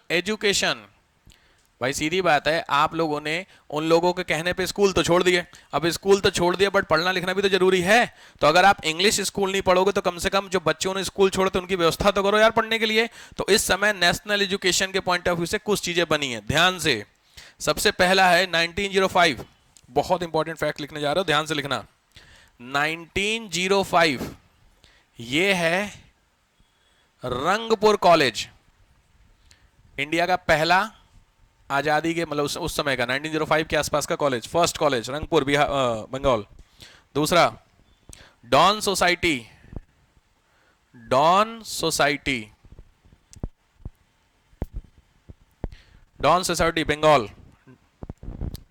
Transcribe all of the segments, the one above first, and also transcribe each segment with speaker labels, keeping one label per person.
Speaker 1: Education. भाई सीधी बात है, आप लोगों ने उन लोगों के कहने पे स्कूल तो छोड़ दिए। अब स्कूल तो छोड़ दिया, बट पढ़ना लिखना भी तो जरूरी है। तो अगर आप इंग्लिश स्कूल नहीं पढ़ोगे तो कम से कम जो बच्चों ने स्कूल छोड़े तो उनकी व्यवस्था तो करो यार पढ़ने के लिए। तो इस समय नेशनल एजुकेशन के पॉइंट ऑफ व्यू से कुछ चीजें बनी है, ध्यान से। सबसे पहला है 1905। बहुत इंपॉर्टेंट फैक्ट लिखने जा रहे हो, ध्यान से लिखना। 1905 ये है रंगपुर कॉलेज, इंडिया का पहला आजादी के मतलब उस समय का 1905 के आसपास का college, first college Rangpur Bihar Bengal. दूसरा Dawn society, Dawn society, Dawn society Bengal,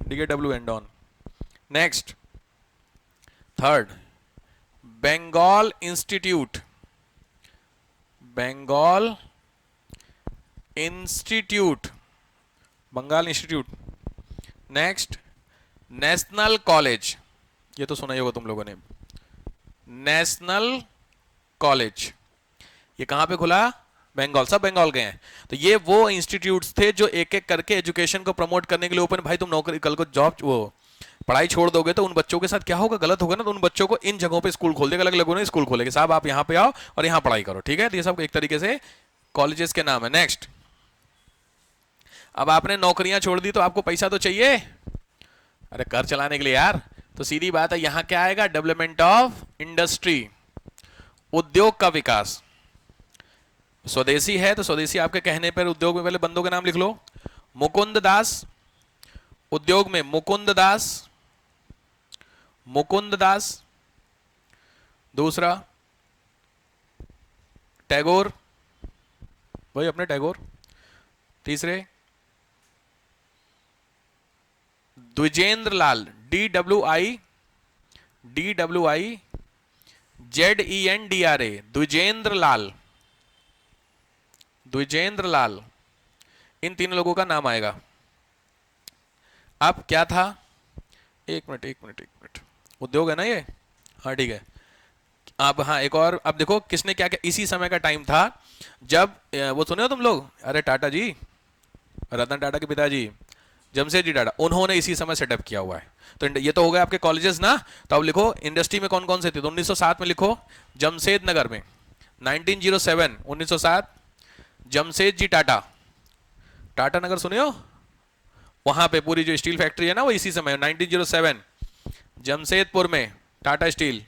Speaker 1: DKWN Dawn. Next third Bengal institute, Bengal institute, Bengal institute. Next national college, ये तो सुना ही होगा तुम लोगों ने, नेशनल कॉलेज। ये कहां पे खुला? बंगाल, सब बंगाल गए हैं। तो ये वो इंस्टीट्यूट्स थे जो एक एक करके एजुकेशन को प्रमोट करने के लिए ओपन। भाई तुम नौकरी कल को जॉब वो पढ़ाई छोड़ दोगे तो उन बच्चों के साथ क्या होगा, गलत होगा ना। तो उन बच्चों को इन जगहों पे स्कूल खोल देगा, अलग अलग स्कूल खोलेंगे, साहब आप यहाँ पे आओ और यहाँ पढ़ाई करो, ठीक है। तो ये सब एक तरीके से कॉलेजेस के नाम है। नेक्स्ट, अब आपने नौकरियां छोड़ दी तो आपको पैसा तो चाहिए, अरे घर चलाने के लिए यार। तो सीधी बात है, यहां क्या आएगा? डेवलपमेंट ऑफ इंडस्ट्री, उद्योग का विकास। स्वदेशी है तो स्वदेशी आपके कहने पर उद्योग में पहले बंदों के नाम लिख लो। मुकुंद दास, उद्योग में मुकुंद दास, मुकुंद दास। दूसरा टैगोर, वही अपने टैगोर। तीसरे द्विजेंद्र लाल, DWI, ZENDRA, द्विजेंद्र लाल, द्विजेंद्र लाल। इन तीन लोगों का नाम आएगा। अब क्या था? एक मिनट एक मिनट एक मिनट, उद्योग है ना ये, हाँ ठीक है। अब हाँ एक और, अब देखो किसने क्या क्या, इसी समय का टाइम था जब वो सुने हो तुम लोग, अरे टाटा जी, रतन टाटा के पिताजी जमशेदजी टाटा, उन्होंने इसी समय सेटअप किया हुआ है। तो ये तो हो गए आपके कॉलेजेस ना। तो अब लिखो इंडस्ट्री में कौन कौन से थे। तो 1907 में लिखो जमशेद नगर में, 1907 1907 जमशेदजी टाटा, टाटा नगर सुने हो, वहां पे पूरी जो स्टील फैक्ट्री है ना वो इसी समय 1907 जमशेदपुर में टाटा स्टील।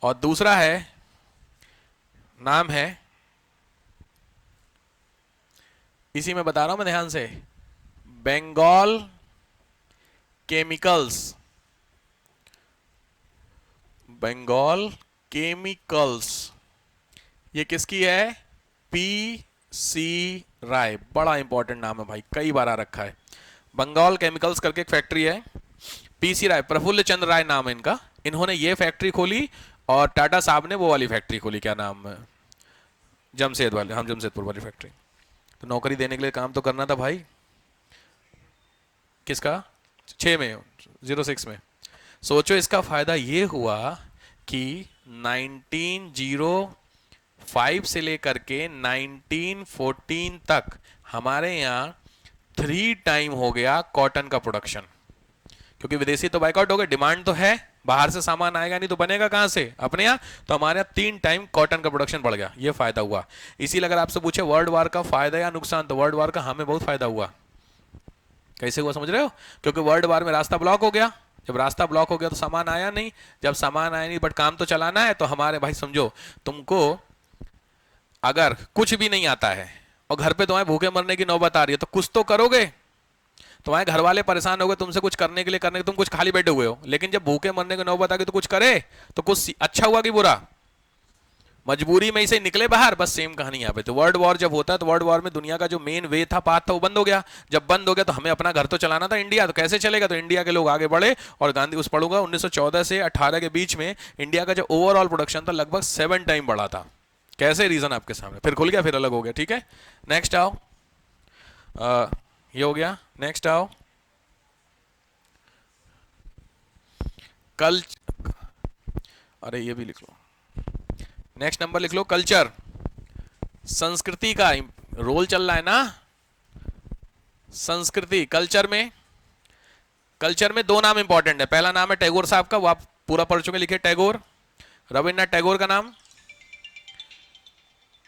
Speaker 1: और दूसरा है, नाम है इसी में बता रहा हूं मैं ध्यान से, बंगाल केमिकल्स, बंगाल केमिकल्स। ये किसकी है? PC राय, बड़ा इंपॉर्टेंट नाम है भाई, कई बार आ रखा है। बंगाल केमिकल्स करके एक फैक्ट्री है, PC राय, प्रफुल्ल चंद्र राय नाम है इनका। इन्होंने ये फैक्ट्री खोली और टाटा साहब ने वो वाली फैक्ट्री खोली, क्या नाम है, जमशेद वाले, हम जमशेदपुर वाली फैक्ट्री। तो नौकरी देने के लिए काम तो करना था भाई। किसका? 6 में, 06 में। सोचो इसका फायदा ये हुआ कि 1905 से लेकर के 1914 तक हमारे यहाँ 3 टाइम हो गया कॉटन का प्रोडक्शन। क्योंकि विदेशी तो बाइकआउट हो गए, डिमांड तो है, बाहर से सामान आएगा नहीं तो बनेगा कहां से, अपने यहाँ। तो हमारे यहाँ 3 टाइम कॉटन का प्रोडक्शन बढ़ गया, ये फायदा हुआ। इसीलिए अगर आपसे पूछे वर्ल्ड वार का फायदा या नुकसान, तो वर्ल्ड वार का हमें बहुत फायदा हुआ। कैसे हुआ समझ रहे हो? क्योंकि वर्ल्ड वार में रास्ता ब्लॉक हो गया, जब रास्ता ब्लॉक हो गया तो सामान आया नहीं, जब सामान आया नहीं बट काम तो चलाना है। तो हमारे भाई समझो, तुमको अगर कुछ भी नहीं आता है और घर पे तुम्हें भूखे मरने की नौबत आ रही है तो कुछ तो करोगे। तुम्हारे घर वाले परेशान हो गए तुमसे कुछ करने के लिए, तुम कुछ खाली बैठे हुए हो, लेकिन जब भूखे मरने की नौबत आ गई तो कुछ करे, तो कुछ अच्छा हुआ कि बुरा? मजबूरी में इसे निकले बाहर, बस सेम कहानी यहाँ पे। तो वर्ल्ड वॉर जब होता है तो वर्ल्ड वॉर में दुनिया का जो मेन वे था, पाथ था, वो बंद हो गया। जब बंद हो गया तो हमें अपना घर तो चलाना था इंडिया, तो कैसे चलेगा? तो इंडिया के लोग आगे बढ़े और गांधी उस पढ़ूंगा 1914 से 18 के बीच में इंडिया का जो ओवरऑल प्रोडक्शन था लगभग 7 टाइम बढ़ा था। कैसे? रीजन आपके सामने, फिर खुल गया, फिर अलग हो गया, ठीक है। नेक्स्ट आओ, ये हो गया। नेक्स्ट आओ, कल, अरे ये भी लिख लो, नेक्स्ट नंबर लिख लो, कल्चर, संस्कृति का रोल चल रहा है ना। संस्कृति, कल्चर में, कल्चर में दो नाम इंपॉर्टेंट है। पहला नाम है टैगोर साहब का, वो आप पूरा पढ़ चुके, लिखे टैगोर, रविन्द्रनाथ टैगोर का नाम,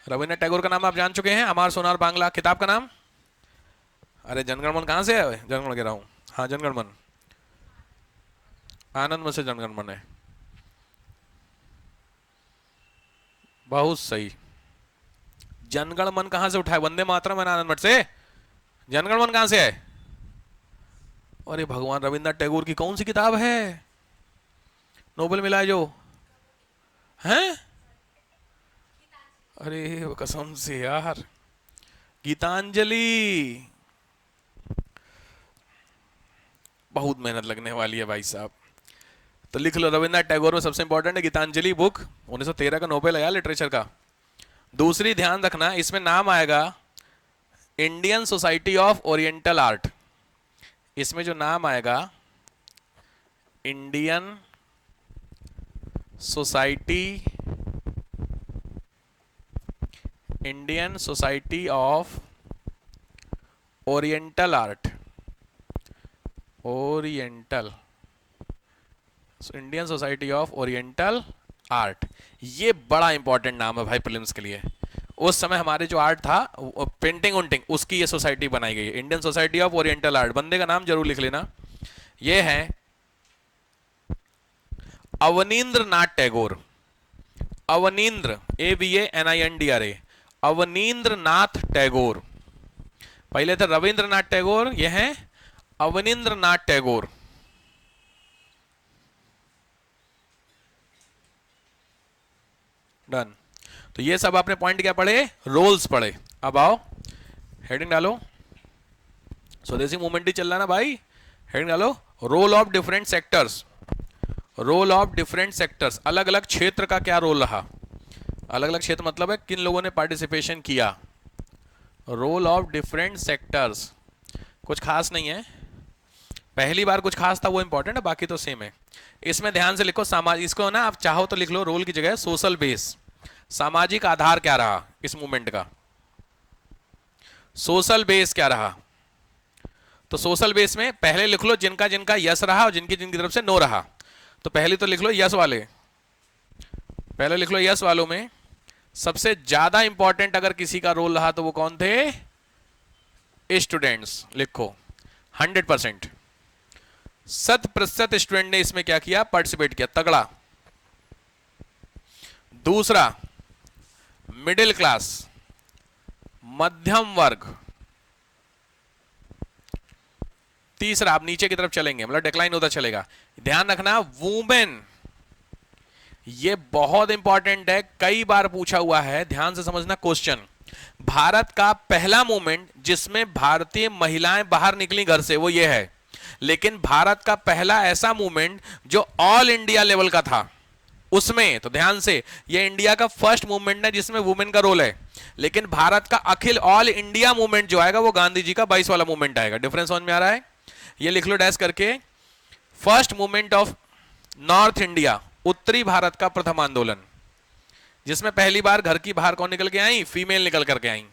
Speaker 1: रविन्द्रनाथ टैगोर का नाम आप जान चुके हैं। अमर सोनार बांग्ला किताब का नाम, अरे जनगण मन कहां से है, जनगण कह रहा हूं, हाँ जनगण मन, आनंद में से जनगण मन है, बहुत सही। जनगण मन कहां से उठाए, वंदे मातरम है आनंद मठ से, जनगण मन कहां से है? अरे भगवान, रविन्द्रनाथ टैगोर की कौन सी किताब है नोबेल मिला है जो हैं? अरे कसम से यार, गीतांजलि, बहुत मेहनत लगने वाली है भाई साहब। तो लिख लो, रविन्द्रनाथ टैगोर में सबसे इंपॉर्टेंट है गीतांजलि बुक, 1913 का नोबेल आया लिटरेचर का। दूसरी ध्यान रखना, इसमें नाम आएगा Indian society of oriental art, इसमें जो नाम आएगा Indian society, Indian society of oriental art, oriental, Indian society of oriental art, ये बड़ा इंपॉर्टेंट नाम है भाई प्रीलिम्स के लिए। उस समय हमारे जो आर्ट था पेंटिंग उंटिंग, उसकी ये सोसाइटी बनाई गई है, Indian society of oriental art. बंदे का नाम जरूर लिख लेना, ये है अवनींद्र नाथ टैगोर, अवनींद्र, AVANINDRA, अवनींद्र नाथ टैगोर। पहले थे रविंद्रनाथ टैगोर, ये है अवनींद्र नाथ टैगोर। डन। तो ये सब आपने पॉइंट क्या पढ़े, रोल्स पढ़े। अब आओ हेडिंग डालो, स्वदेशी मूवमेंट ही चल रहा ना भाई, हेडिंग डालो, role of different sectors, role of different sectors, अलग अलग क्षेत्र का क्या रोल रहा, अलग अलग क्षेत्र मतलब है किन लोगों ने पार्टिसिपेशन किया। रोल ऑफ डिफरेंट सेक्टर्स, कुछ खास नहीं है, पहली बार कुछ खास था वो इंपॉर्टेंट है, बाकी तो सेम है। इसमें ध्यान से लिखो समाज, इसको ना आप चाहो तो लिख लो रोल की जगह सोशल बेस, सामाजिक आधार क्या रहा इस मूवमेंट का, सोशल बेस क्या रहा। तो सोशल बेस में पहले लिख लो जिनका जिनका यस रहा और जिनकी जिनकी तरफ से नो रहा। तो पहले तो लिख लो यस वाले, पहले लिख लो यस वालों में सबसे ज्यादा इंपॉर्टेंट अगर किसी का रोल रहा तो वो कौन थे, स्टूडेंट्स। लिखो 100%, 100% स्टूडेंट ने इसमें क्या किया, पार्टिसिपेट किया, तगड़ा। दूसरा मिडिल क्लास, मध्यम वर्ग। तीसरा आप नीचे की तरफ चलेंगे, मतलब डिक्लाइन होता चलेगा। ध्यान रखना वुमेन, ये बहुत इंपॉर्टेंट है, कई बार पूछा हुआ है, ध्यान से समझना क्वेश्चन। भारत का पहला मूवमेंट जिसमें भारतीय महिलाएं बाहर निकली घर से वो ये है, लेकिन भारत का पहला ऐसा मूवमेंट जो ऑल इंडिया लेवल का था उसमें, तो ध्यान से, ये इंडिया का फर्स्ट मूवमेंट है जिसमें वुमेन का रोल है, लेकिन भारत का अखिल ऑल इंडिया मूवमेंट जो आएगा वो गांधी जी का 22 वाला मूवमेंट आएगा। डिफरेंस समझ में आ रहा है? ये लिख लो डैश करके, first movement of north India, उत्तरी भारत का प्रथम आंदोलन, जिसमें पहली बार घर की बाहर कौन निकल के आई, फीमेल निकल करके आई।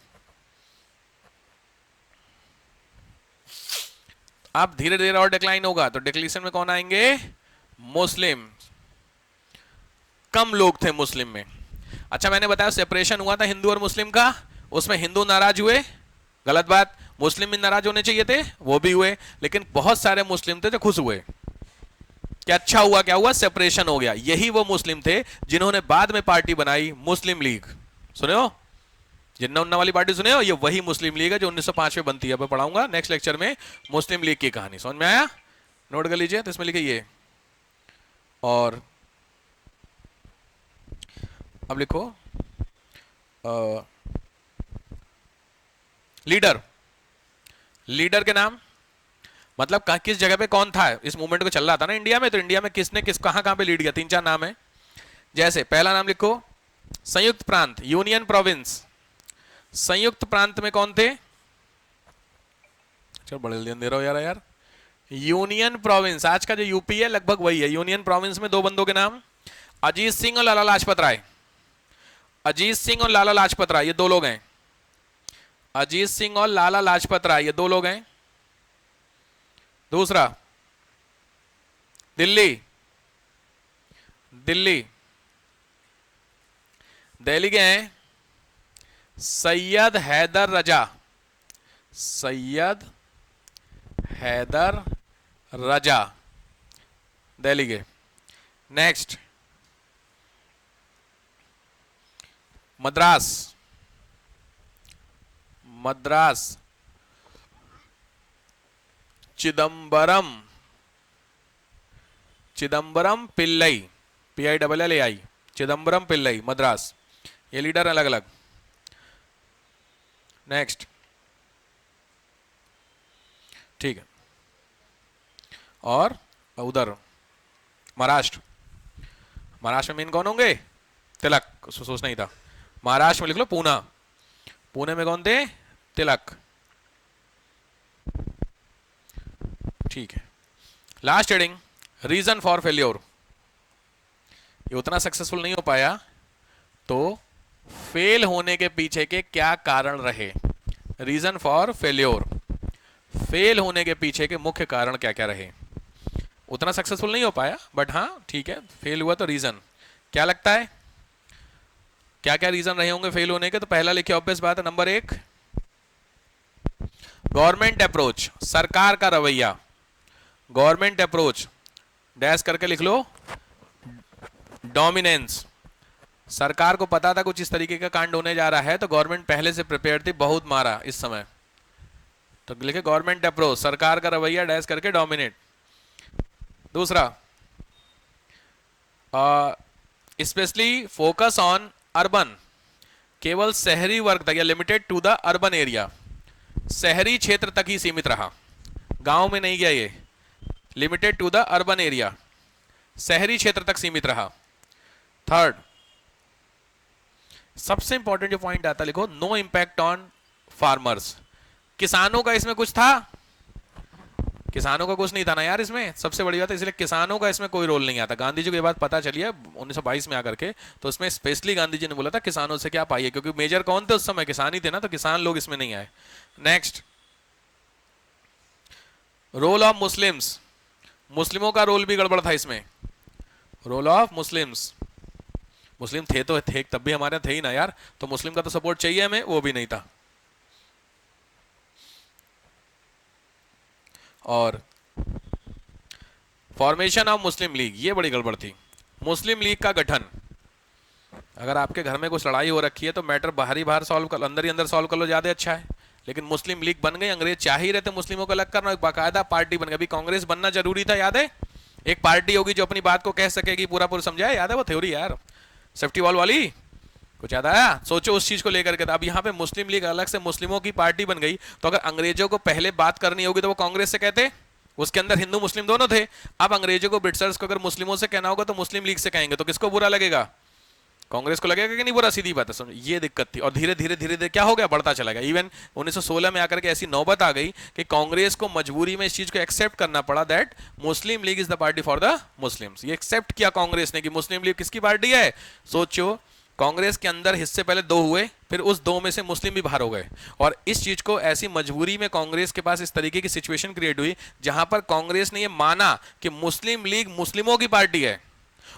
Speaker 1: अब धीरे धीरे और डिक्लाइन होगा तो डिक्लेशन में कौन आएंगे, मुस्लिम, कम लोग थे मुस्लिम में। अच्छा मैंने बताया सेपरेशन हुआ था हिंदू और मुस्लिम का, उसमें हिंदू नाराज हुए, गलत बात, मुस्लिम भी नाराज होने चाहिए थे, वो भी हुए, लेकिन बहुत सारे मुस्लिम थे जो खुश हुए क्या अच्छा हुआ, क्या हुआ, सेपरेशन हो गया। यही वो मुस्लिम थे जिन्होंने बाद में पार्टी बनाई मुस्लिम लीग। सुने हो जिन्ना उन्ना वाली पार्टी, सुने हो, ये वही मुस्लिम लीग है जो 1905 में बनती है। अब पढ़ाऊंगा नेक्स्ट लेक्चर में मुस्लिम लीग की कहानी, समझ में आया? नोट कर लीजिए, तो इसमें लिखिए ये, और अब लिखो लीडर, लीडर के नाम, मतलब किस जगह पे कौन था, इस मूवमेंट को चल रहा था ना इंडिया में, तो इंडिया में किसने किस कहां पे लीड किया, 3-4 नाम है। जैसे पहला नाम लिखो संयुक्त प्रांत, यूनियन प्रोविंस, संयुक्त प्रांत में कौन थे, चलो बड़े ध्यान दे रहा हो यार, यूनियन प्रोविंस, आज का जो यूपी है लगभग वही है। यूनियन प्रोविंस में दो बंदों के नाम, अजीत सिंह और लाला लाजपत राय, अजीत सिंह और लाला लाजपत राय, ये दो लोग हैं, अजीत सिंह और लाला लाजपत राय, ये दो लोग हैं। दूसरा दिल्ली, दिल्ली, दिल्ली के हैं सैयद हैदर रजा, सैयद हैदर रजा, दिल्ली के। Next Madras, Madras, Chidambaram, Chidambaram Pillai, PILLAI, Chidambaram Pillai, Madras. ये लीडर अलग अलग। नेक्स्ट, ठीक है। और उधर महाराष्ट्र, महाराष्ट्र में मेन कौन होंगे? तिलक, उसको सोचना ही था। महाराष्ट्र में लिख लो पूना, पुणे में कौन थे? तिलक, ठीक है। Last heading, reason for failure. ये उतना सक्सेसफुल नहीं हो पाया तो फेल होने के पीछे के क्या कारण रहे? रीजन फॉर फेल्योर, फेल होने के पीछे के मुख्य कारण क्या क्या रहे? उतना सक्सेसफुल नहीं हो पाया बट हाँ ठीक है, फेल हुआ तो रीजन क्या लगता है? क्या क्या रीजन रहे होंगे फेल होने के? तो पहला लिखिए, ऑब्वियस बात है, नंबर 1 गवर्नमेंट अप्रोच, सरकार का रवैया। गवर्नमेंट अप्रोच डैश करके लिख लो, डोमिनेंस। सरकार को पता था कुछ इस तरीके का कांड होने जा रहा है तो गवर्नमेंट पहले से प्रिपेयर थी, बहुत मारा इस समय, तो लिखे गवर्नमेंट अप्रोच, सरकार का रवैया डैश करके डोमिनेट। दूसरा स्पेशली फोकस ऑन अर्बन, केवल शहरी वर्ग तक या limited to the urban area, शहरी क्षेत्र तक ही सीमित रहा, गांव में नहीं गया ये, limited to the urban area, शहरी क्षेत्र तक सीमित रहा। थर्ड सबसे इंपॉर्टेंट जो पॉइंट आता लिखो, नो इंपैक्ट ऑन फार्मर्स, किसानों का इसमें कुछ था? किसानों का कुछ नहीं था ना यार इसमें, सबसे बड़ी बात है, इसलिए किसानों का इसमें कोई रोल नहीं आता। गांधी जी को ये बात पता चली है 1922 में आकर के, तो उसमें स्पेशली गांधी जी ने बोला था किसानों से क्या पाइए, क्योंकि मेजर कौन थे उस समय? किसान ही थे ना, तो किसान लोग इसमें नहीं आए। नेक्स्ट, रोल ऑफ मुस्लिम्स, मुस्लिमों का रोल भी गड़बड़ था इसमें, रोल ऑफ मुस्लिम्स, मुस्लिम थे तो थे, तब भी हमारे थे ही ना यार, तो मुस्लिम का तो सपोर्ट चाहिए हमें, वो भी नहीं था। और फॉर्मेशन ऑफ मुस्लिम लीग, ये बड़ी गड़बड़ थी। मुस्लिम लीग का गठन, अगर आपके घर में कुछ लड़ाई हो रखी है तो मैटर बाहर सॉल्व कर, अंदर ही अंदर सॉल्व कर लो, ज्यादा अच्छा है। लेकिन मुस्लिम लीग बन गई, अंग्रेज चाह ही रहते मुस्लिमों को अलग करना, एक बाकायदा पार्टी बन गई। अभी कांग्रेस बनना जरूरी था, याद है? एक पार्टी होगी जो अपनी बात को कह सकेगी, पूरा पूरा समझाए, याद है वो थ्योरी यार, सेफ्टी वॉल वाली, कुछ याद आया? सोचो उस चीज को लेकर के। अब यहाँ पे मुस्लिम लीग अलग से मुस्लिमों की पार्टी बन गई, तो अगर अंग्रेजों को पहले बात करनी होगी तो वो कांग्रेस से कहते, उसके अंदर हिंदू मुस्लिम दोनों थे। अब अंग्रेजों को, ब्रिटिशर्स को अगर मुस्लिमों से कहना होगा तो मुस्लिम लीग से कहेंगे, तो किसको बुरा लगेगा? कांग्रेस को लगेगा कि नहीं बुरा? सीधी बात है, समझ, ये दिक्कत थी। और धीरे धीरे धीरे धीरे क्या हो गया, बढ़ता चला गया। इवन 1916 में आकर के ऐसी नौबत आ गई कि कांग्रेस को मजबूरी में इस चीज को एक्सेप्ट करना पड़ा, that Muslim league is the party for the Muslims. ये एक्सेप्ट किया कांग्रेस ने कि मुस्लिम लीग किसकी पार्टी है। सोचो, कांग्रेस के अंदर हिस्से पहले 2 हुए, फिर उस 2 में से मुस्लिम भी बाहर हो गए, और इस चीज को ऐसी मजबूरी में कांग्रेस के पास इस तरीके की सिचुएशन क्रिएट हुई जहां पर कांग्रेस ने ये माना कि मुस्लिम लीग मुस्लिमों की पार्टी है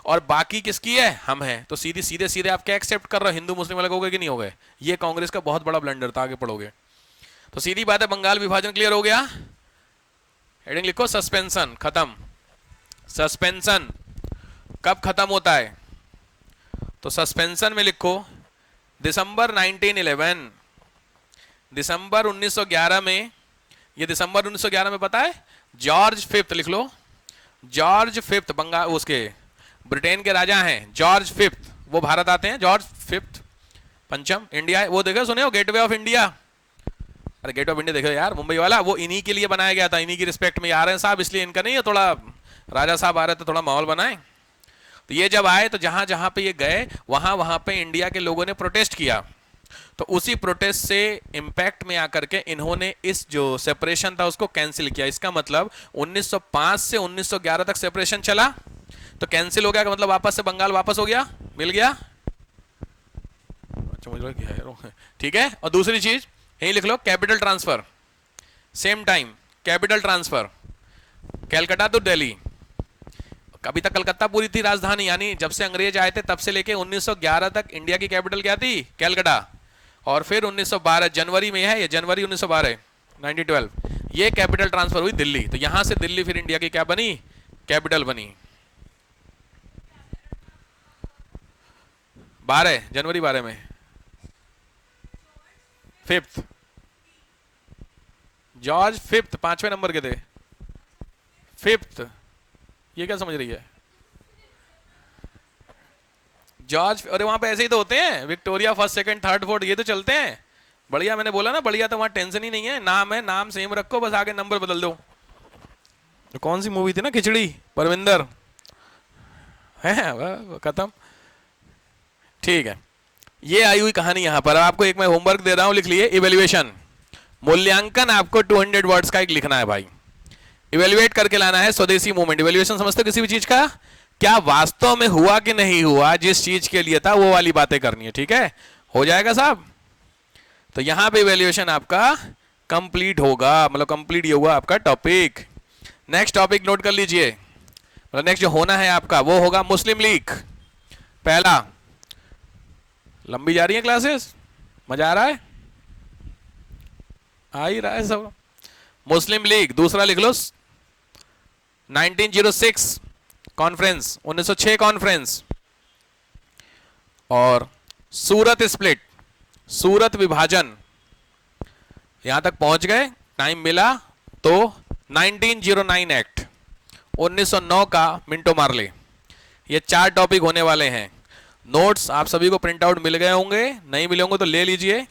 Speaker 1: और बाकी किसकी है, हम हैं। तो सीधे सीधे सीधे आप क्या एक्सेप्ट कर रहे हो, हिंदू मुस्लिम अलग हो गए कि नहीं हो गए? ये कांग्रेस का बहुत बड़ा ब्लंडर था, आगे पढ़ोगे तो सीधी बात है। बंगाल विभाजन क्लियर हो गया, हेडिंग लिखो, सस्पेंशन खत्म। सस्पेंशन कब खत्म होता है? तो सस्पेंशन में लिखो दिसंबर 1911, दिसंबर 1911 में, ये दिसंबर 1911 में पता है, जॉर्ज फिफ्थ लिख लो, जॉर्ज फिफ्थ बंगाल उसके ब्रिटेन के राजा हैं, जॉर्ज फिफ्थ, वो भारत आते हैं, जॉर्ज फिफ्थ पंचम, इंडिया, वो देखो सुने हो गेटवे ऑफ इंडिया, अरे गेट ऑफ इंडिया देखो यार, मुंबई वाला, वो इन्हीं के लिए बनाया गया था, इन्हीं की रिस्पेक्ट में आ रहे हैं साहब, इसलिए इनका नहीं है, थोड़ा राजा साहब आ रहे थे, थोड़ा माहौल बनाए। तो ये जब आए तो जहां जहां पे ये गए वहां वहां पे इंडिया के लोगों ने प्रोटेस्ट किया, तो उसी प्रोटेस्ट से इंपैक्ट में आकर के इन्होंने इस जो सेपरेशन था उसको कैंसिल किया। इसका मतलब 1905 से 1911 तक सेपरेशन चला, तो कैंसिल हो गया, मतलब वापस से बंगाल वापस हो गया, मिल गया। अच्छा मुझे लगा है, ठीक है। और दूसरी चीज यही लिख लो, capital transfer, same time capital transfer, Calcutta to Delhi. अभी तक कलकत्ता पूरी थी राजधानी, यानी जब से अंग्रेज आए थे तब से लेके 1911 तक इंडिया की कैपिटल क्या थी? कैलकाटा। और फिर 1912 जनवरी में है, ये जनवरी 1912 1912 ये कैपिटल ट्रांसफर हुई दिल्ली। तो यहां से दिल्ली फिर इंडिया की क्या बनी? कैपिटल बनी। 12 जनवरी 12 में 5th जॉर्ज 5th 5वें नंबर के थे 5th। ये क्या समझ रही है? जॉर्ज, अरे वहां पे ऐसे ही तो होते हैं, Victoria 1st 2nd 3rd 4th ये तो चलते हैं। बढ़िया, मैंने बोला ना बढ़िया, तो वहां टेंशन ही नहीं है। नाम है, नाम सेम रखो, बस आगे नंबर बदल दो। तो कौन सी मूवी थी ना, खिचड़ी, परविंदर है, खत्म। ठीक है, ये आई हुई कहानी यहां पर। आपको एक मैं होमवर्क दे रहा हूं, लिख लिए। इवेल्युएशन, मूल्यांकन आपको 200 वर्ड्स का एक लिखना है भाई। इवेल्युएट करके लाना है स्वदेशी मूवमेंट। इवेल्युएशन समझते हो किसी भी चीज का? क्या वास्तव में हुआ कि नहीं हुआ, जिस चीज के लिए था वो वाली बातें करनी है। ठीक है, हो जाएगा साहब? तो यहां पे इवेल्युएशन आपका कंप्लीट होगा, मतलब कंप्लीट ये हुआ आपका टॉपिक। नेक्स्ट टॉपिक नोट कर लीजिए, मतलब नेक्स्ट जो होना है आपका वो होगा मुस्लिम लीग। पहला, लंबी जा रही है क्लासेस, मजा आ रहा है? आ ही रहा है सब। मुस्लिम लीग। दूसरा लिख लो 1906 कॉन्फ्रेंस, 1906 कॉन्फ्रेंस। और सूरत स्प्लिट, सूरत विभाजन। यहां तक पहुंच गए, टाइम मिला तो 1909 एक्ट, 1909 का मिंटो मार्ले। ये 4 टॉपिक होने वाले हैं। नोट्स आप सभी को प्रिंट आउट मिल गए होंगे, नहीं मिले होंगे तो ले लीजिए।